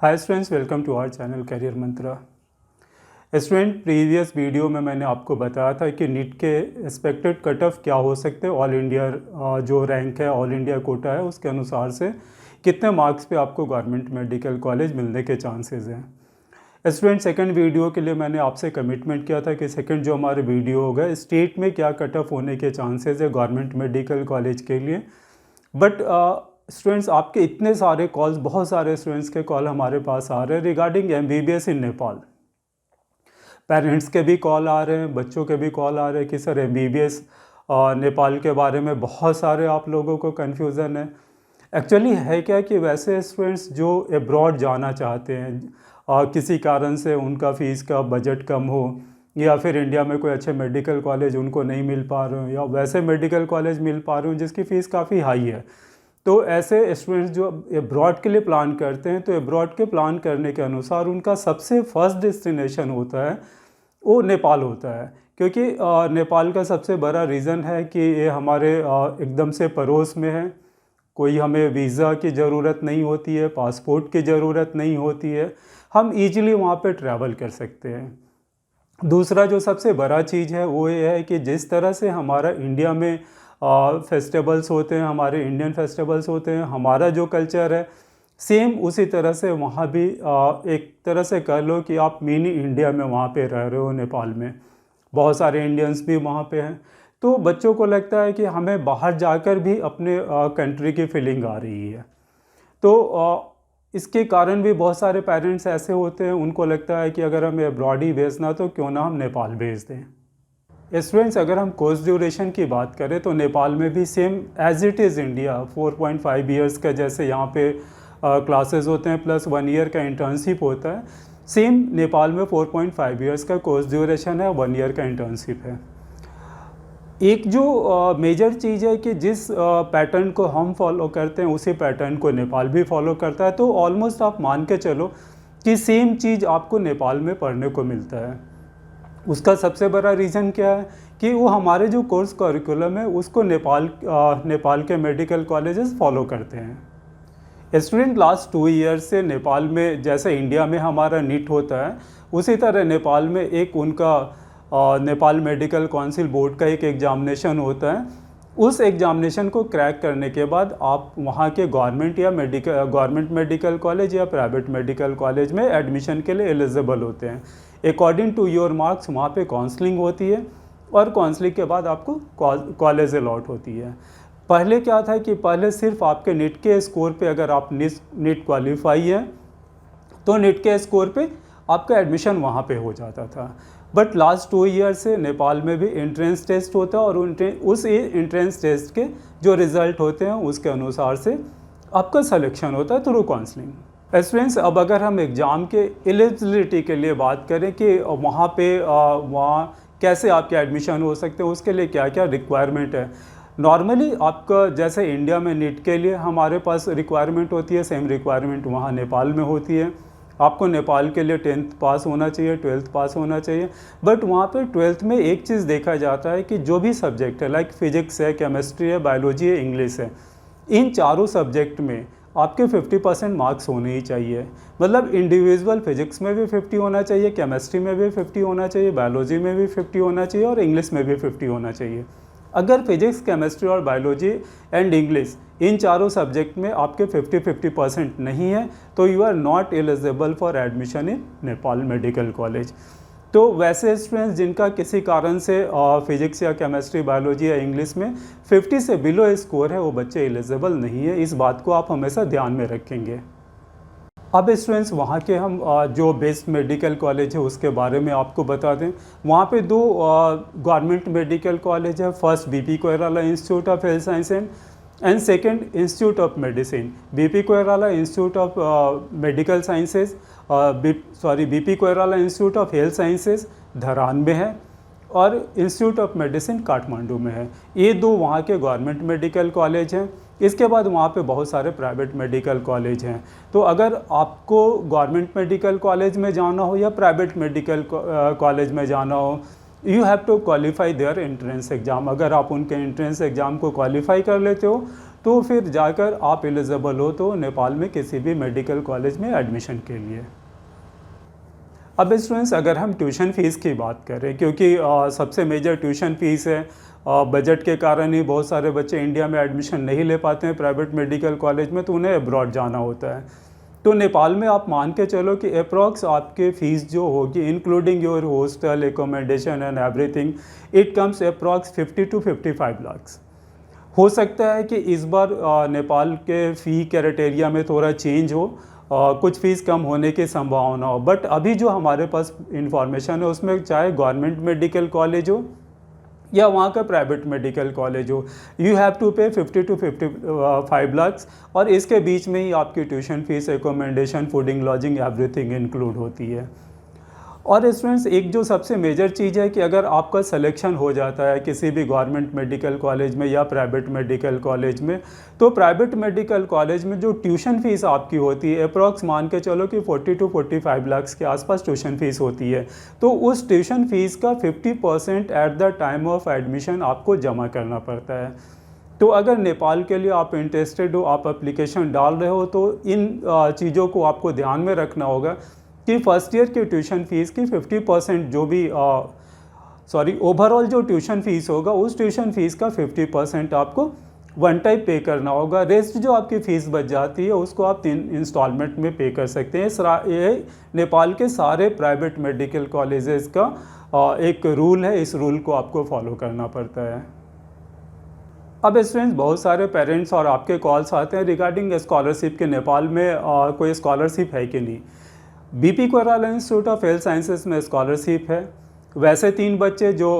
Hi students, welcome to our channel career Mantra. Student, previous video में मैंने आपको बताया था कि नीट के एक्सपेक्टेड कट ऑफ क्या हो सकते हैं। ऑल इंडिया जो रैंक है, ऑल इंडिया कोटा है, उसके अनुसार से कितने मार्क्स पे आपको गवर्नमेंट मेडिकल कॉलेज मिलने के चांसेस हैं। स्टूडेंट, सेकंड वीडियो के लिए मैंने आपसे कमिटमेंट किया था कि सेकंड जो हमारे वीडियो होगा, स्टेट में क्या कट ऑफ होने के चांसेस है गवर्नमेंट मेडिकल कॉलेज के लिए। बट स्टूडेंट्स, आपके इतने सारे कॉल्स, बहुत सारे स्टूडेंट्स के कॉल हमारे पास आ रहे हैं रिगार्डिंग एमबीबीएस इन नेपाल। पेरेंट्स के भी कॉल आ रहे हैं, बच्चों के भी कॉल आ रहे हैं कि सर एमबीबीएस नेपाल के बारे में बहुत सारे आप लोगों को कन्फ्यूज़न है। एक्चुअली है क्या कि वैसे स्टूडेंट्स जो एब्रॉड जाना चाहते हैं किसी कारण से, उनका फ़ीस का बजट कम हो, या फिर इंडिया में कोई अच्छे मेडिकल कॉलेज उनको नहीं मिल पा रहे हो, या वैसे मेडिकल कॉलेज मिल पा रहे हो जिसकी फ़ीस काफ़ी हाई है, तो ऐसे स्टूडेंट्स जो एब्रॉड के लिए प्लान करते हैं, तो एब्रॉड के प्लान करने के अनुसार उनका सबसे फर्स्ट डेस्टिनेशन होता है वो नेपाल होता है। क्योंकि नेपाल का सबसे बड़ा रीज़न है कि ये हमारे एकदम से पड़ोस में है। कोई हमें वीज़ा की ज़रूरत नहीं होती है, पासपोर्ट की ज़रूरत नहीं होती है, हम ईजिली वहाँ पे ट्रैवल कर सकते हैं। दूसरा जो सबसे बड़ा चीज़ है वो ये है कि जिस तरह से हमारा इंडिया में फेस्टिवल्स होते हैं, हमारे इंडियन फेस्टिवल्स होते हैं, हमारा जो कल्चर है सेम उसी तरह से वहाँ भी एक तरह से कह लो कि आप मिनी इंडिया में वहाँ पे रह रहे हो। नेपाल में बहुत सारे इंडियंस भी वहाँ पे हैं, तो बच्चों को लगता है कि हमें बाहर जाकर भी अपने कंट्री की फीलिंग आ रही है। तो इसके कारण भी बहुत सारे पेरेंट्स ऐसे होते हैं, उनको लगता है कि अगर हमें अब्रॉड ही भेजना तो क्यों ना हम नेपाल भेज दें। स्टूडेंट्स, अगर हम कोर्स ड्यूरेशन की बात करें तो नेपाल में भी same as it is India 4.5 years का जैसे यहाँ पे क्लासेस होते हैं प्लस 1 ईयर का इंटर्नशिप होता है, सेम नेपाल में 4.5 ईयर्स का कोर्स ड्यूरेशन है, 1 ईयर का इंटर्नशिप है। एक जो मेजर चीज़ है कि जिस पैटर्न को हम फॉलो करते हैं उसी पैटर्न को नेपाल भी फॉलो करता है, तो ऑलमोस्ट आप मान के चलो कि सेम चीज़ आपको नेपाल में पढ़ने को मिलता है। उसका सबसे बड़ा रीज़न क्या है कि वो हमारे जो कोर्स करिकुलम है उसको नेपाल के मेडिकल कॉलेजेस फॉलो करते हैं। स्टूडेंट, लास्ट 2 ईयर्स से नेपाल में जैसे इंडिया में हमारा नीट होता है, उसी तरह नेपाल में एक उनका नेपाल मेडिकल काउंसिल बोर्ड का एक एग्जामिनेशन होता है। उस एग्जामिनेशन को क्रैक करने के बाद आप वहाँ के गवर्नमेंट मेडिकल कॉलेज या प्राइवेट मेडिकल कॉलेज में एडमिशन के लिए एलिजिबल होते हैं। अकॉर्डिंग टू योर मार्क्स वहाँ पे काउंसलिंग होती है और काउंसलिंग के बाद आपको कॉलेज अलॉट होती है। पहले क्या था कि पहले सिर्फ आपके नीट के स्कोर पे, अगर आप नीट क्वालिफाई हैं तो नीट के स्कोर पे आपका एडमिशन वहाँ पे हो जाता था। बट लास्ट 2 ईयर से नेपाल में भी एंट्रेंस टेस्ट होता है और उस एंट्रेंस टेस्ट के जो रिज़ल्ट होते हैं उसके अनुसार से आपका सिलेक्शन होता है थ्रू काउंसलिंग। स्टूडेंट्स, अब अगर हम एग्ज़ाम के एलिजिबिलिटी के लिए बात करें कि वहाँ कैसे आपके एडमिशन हो सकते हैं, उसके लिए क्या क्या रिक्वायरमेंट है। नॉर्मली आपका जैसे इंडिया में नीट के लिए हमारे पास रिक्वायरमेंट होती है, सेम रिक्वायरमेंट वहाँ नेपाल में होती है। आपको नेपाल के लिए 10th पास होना चाहिए, 12th पास होना चाहिए। बट वहाँ पे 12th में एक चीज़ देखा जाता है कि जो भी सब्जेक्ट है, लाइक फिजिक्स है, केमिस्ट्री है, बायोलॉजी है, इंग्लिश है, इन चारों सब्जेक्ट में आपके 50% मार्क्स होने ही चाहिए। मतलब इंडिविजुअल फिजिक्स में भी 50 होना चाहिए, केमिस्ट्री में भी 50 होना चाहिए, बायोलॉजी में भी 50 होना चाहिए और इंग्लिश में भी 50 होना चाहिए। अगर फिजिक्स, केमिस्ट्री और बायोलॉजी एंड इंग्लिश इन चारों सब्जेक्ट में आपके 50% नहीं है तो you are not eligible for admission in Nepal medical college. तो वैसे स्टूडेंट्स जिनका किसी कारण से फिजिक्स या केमिस्ट्री, बायोलॉजी या इंग्लिश में 50 से बिलो स्कोर है, वो बच्चे एलिजिबल नहीं है। इस बात को आप हमेशा ध्यान में रखेंगे। अब स्टूडेंट्स, वहाँ के हम जो बेस्ट मेडिकल कॉलेज है उसके बारे में आपको बता दें। वहाँ पे 2 गवर्नमेंट मेडिकल कॉलेज है। First BP Koirala institute of health science and second institute of medicine. BP Koirala institute of medical sciences BP Koirala institute of health sciences Dharan में है और इंस्टीट्यूट ऑफ मेडिसिन काठमांडू में है। ये 2 वहाँ के गवर्नमेंट मेडिकल कॉलेज हैं। इसके बाद वहाँ पे बहुत सारे प्राइवेट मेडिकल कॉलेज हैं। तो अगर आपको गवर्नमेंट मेडिकल कॉलेज में जाना हो या प्राइवेट मेडिकल कॉलेज में जाना हो, you have to qualify their entrance exam. अगर आप उनके एंट्रेंस एग्ज़ाम को क्वालिफाई कर लेते हो तो फिर जाकर आप एलिजिबल हो तो नेपाल में किसी भी मेडिकल कॉलेज में एडमिशन के लिए। अब स्टूडेंट्स अगर हम ट्यूशन फ़ीस की बात करें, क्योंकि सबसे मेजर ट्यूशन फ़ीस है, बजट के कारण ही बहुत सारे बच्चे इंडिया में एडमिशन नहीं ले पाते हैं प्राइवेट मेडिकल कॉलेज में, तो उन्हें अब्रॉड जाना होता है। तो नेपाल में आप मान के चलो कि अप्रॉक्स आपके फ़ीस जो होगी including your hostel accommodation and everything, it comes approx 50 to 55 lakh. हो सकता है कि इस बार नेपाल के फ़ी क्राइटेरिया में थोड़ा चेंज हो, कुछ फ़ीस कम होने की संभावना हो, बट अभी जो हमारे पास इंफॉर्मेशन है उसमें चाहे गवर्नमेंट मेडिकल कॉलेज हो या वहाँ का प्राइवेट मेडिकल कॉलेज हो, यू हैव टू पे 50 to 55 लाख, और इसके बीच में ही आपकी tuition fees, accommodation, fooding, lodging everything include होती है। और स्टूडेंट्स एक जो सबसे मेजर चीज़ है कि अगर आपका सिलेक्शन हो जाता है किसी भी गवर्नमेंट मेडिकल कॉलेज में या प्राइवेट मेडिकल कॉलेज में, तो प्राइवेट मेडिकल कॉलेज में जो ट्यूशन फ़ीस आपकी होती है अप्रॉक्स मान के चलो कि 40 to 45 लाख के आसपास ट्यूशन फ़ीस होती है। तो उस ट्यूशन फ़ीस का 50% at the time of admission आपको जमा करना पड़ता है। तो अगर नेपाल के लिए आप इंटरेस्टेड हो, आप एप्लीकेशन डाल रहे हो, तो इन चीज़ों को आपको ध्यान में रखना होगा कि फर्स्ट ईयर की ट्यूशन फ़ीस की 50% जो भी ओवरऑल जो ट्यूशन फ़ीस होगा उस ट्यूशन फ़ीस का 50% आपको वन टाइम पे करना होगा। रेस्ट जो आपकी फ़ीस बच जाती है उसको आप 3 इंस्टॉलमेंट में पे कर सकते हैं। ये नेपाल के सारे प्राइवेट मेडिकल कॉलेजेस का एक रूल है, इस रूल को आपको फॉलो करना पड़ता है। अब स्टूडेंट्स बहुत सारे पेरेंट्स और आपके कॉल्स आते हैं रिगार्डिंग स्कॉलरशिप के, नेपाल में कोई स्कॉलरशिप है कि नहीं। BP Koirala institute of health sciences में स्कॉलरशिप है। वैसे 3 बच्चे जो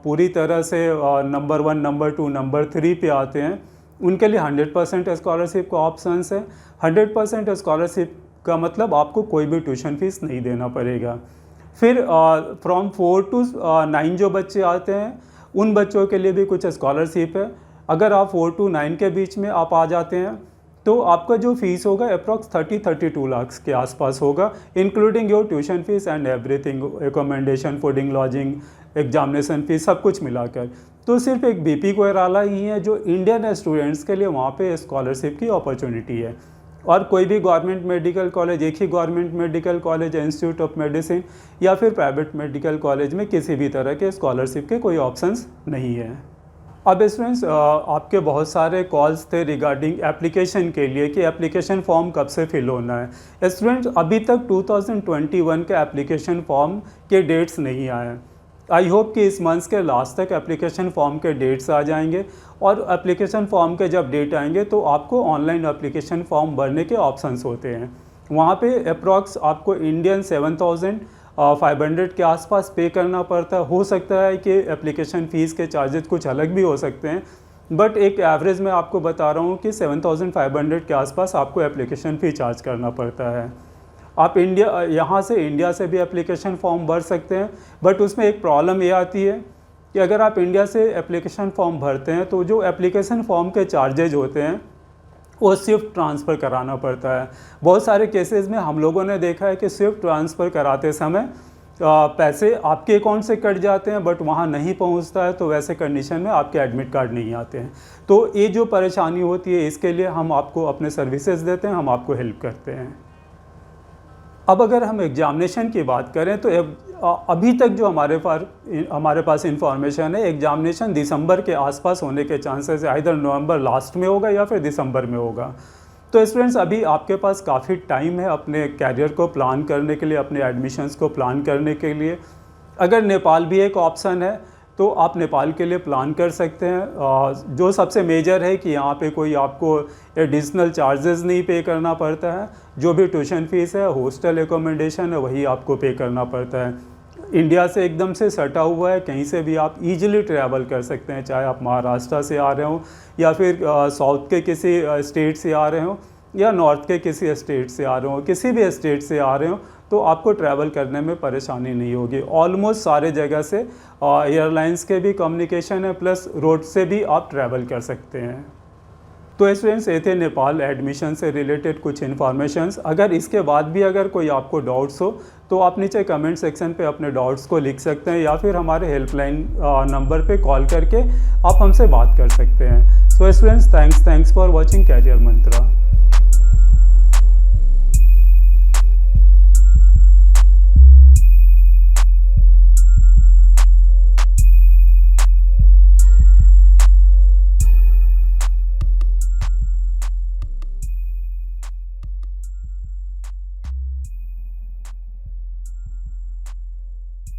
पूरी तरह से नंबर 1, नंबर 2, नंबर 3 पे आते हैं उनके लिए 100% स्कॉलरशिप का ऑप्शंस है। 100% स्कॉलरशिप का मतलब आपको कोई भी ट्यूशन फ़ीस नहीं देना पड़ेगा। फिर फ्रॉम 4 to 9 जो बच्चे आते हैं उन बच्चों के लिए भी कुछ स्कॉलरशिप है। अगर आप 4 to 9 के बीच में आप आ जाते हैं तो आपका जो फ़ीस होगा अप्रॉक्स 32 लाख के आसपास होगा, including your tuition fees and everything, accommodation, fooding, lodging, examination fees, सब कुछ मिलाकर। तो सिर्फ एक बीपी कोइराला ही है जो इंडियन स्टूडेंट्स के लिए वहाँ पे स्कॉलरशिप की अपॉर्चुनिटी है, और कोई भी गवर्नमेंट मेडिकल कॉलेज, एक ही government medical college, institute of medicine या फिर प्राइवेट मेडिकल कॉलेज में किसी भी तरह के स्कॉलरशिप के कोई ऑप्शंस नहीं है। अब स्टूडेंट्स आपके बहुत सारे कॉल्स थे रिगार्डिंग एप्लीकेशन के लिए कि एप्लीकेशन फॉर्म कब से फिल होना है। स्टूडेंट्स अभी तक 2021 के एप्लीकेशन फॉर्म के डेट्स नहीं आए हैं। आई होप कि इस मंथ के लास्ट तक एप्लीकेशन फॉर्म के डेट्स आ जाएंगे, और एप्लीकेशन फॉर्म के जब डेट आएंगे तो आपको ऑनलाइन एप्लीकेशन फॉर्म भरने के ऑप्शंस होते हैं। वहाँ पे अप्रॉक्स आपको इंडियन 7,500 के आसपास पे करना पड़ता है। हो सकता है कि एप्लीकेशन फ़ीस के चार्जेस कुछ अलग भी हो सकते हैं, बट एक एवरेज में आपको बता रहा हूँ कि 7,500 के आसपास आपको एप्लीकेशन फ़ी चार्ज करना पड़ता है। आप यहाँ से इंडिया से भी एप्लीकेशन फॉर्म भर सकते हैं, बट उसमें एक प्रॉब्लम ये आती है कि अगर आप इंडिया से एप्लीकेशन फॉर्म भरते हैं तो जो एप्लीकेशन फॉर्म के चार्जेज होते हैं वो स्विफ्ट ट्रांसफ़र कराना पड़ता है। बहुत सारे केसेस में हम लोगों ने देखा है कि स्विफ्ट ट्रांसफ़र कराते समय पैसे आपके अकाउंट से कट जाते हैं बट वहाँ नहीं पहुँचता है, तो वैसे कंडीशन में आपके एडमिट कार्ड नहीं आते हैं। तो ये जो परेशानी होती है इसके लिए हम आपको अपने सर्विसेज देते हैं, हम आपको हेल्प करते हैं। अब अगर हम एग्ज़ामिनेशन की बात करें तो अभी तक जो हमारे पास इंफॉर्मेशन है, एग्ज़ामिनेशन दिसंबर के आसपास होने के चांसेस है, इधर नवंबर लास्ट में होगा या फिर दिसंबर में होगा। तो स्टूडेंट्स अभी आपके पास काफ़ी टाइम है अपने कैरियर को प्लान करने के लिए, अपने एडमिशन्स को प्लान करने के लिए। अगर नेपाल भी एक ऑप्शन है तो आप नेपाल के लिए प्लान कर सकते हैं। जो सबसे मेजर है कि यहाँ पे कोई आपको एडिशनल चार्जेस नहीं पे करना पड़ता है। जो भी ट्यूशन फ़ीस है, हॉस्टल एकोमोडेशन है, वही आपको पे करना पड़ता है। इंडिया से एकदम से सटा हुआ है, कहीं से भी आप इजीली ट्रैवल कर सकते हैं, चाहे आप महाराष्ट्र से आ रहे हो या फिर साउथ के किसी स्टेट से आ रहे हो या नॉर्थ के किसी स्टेट से आ रहे हो, किसी भी स्टेट से आ रहे हो, तो आपको ट्रैवल करने में परेशानी नहीं होगी। ऑलमोस्ट सारे जगह से एयरलाइंस के भी कम्युनिकेशन है, प्लस रोड से भी आप ट्रैवल कर सकते हैं। तो स्टूडेंट्स ये थे नेपाल एडमिशन से रिलेटेड कुछ इन्फॉर्मेशंस। अगर इसके बाद भी अगर कोई आपको डाउट्स हो तो आप नीचे कमेंट सेक्शन पे अपने डाउट्स को लिख सकते हैं या फिर हमारे हेल्पलाइन नंबर पे कॉल करके आप हमसे बात कर सकते हैं। So students, thanks for watching career Mantra.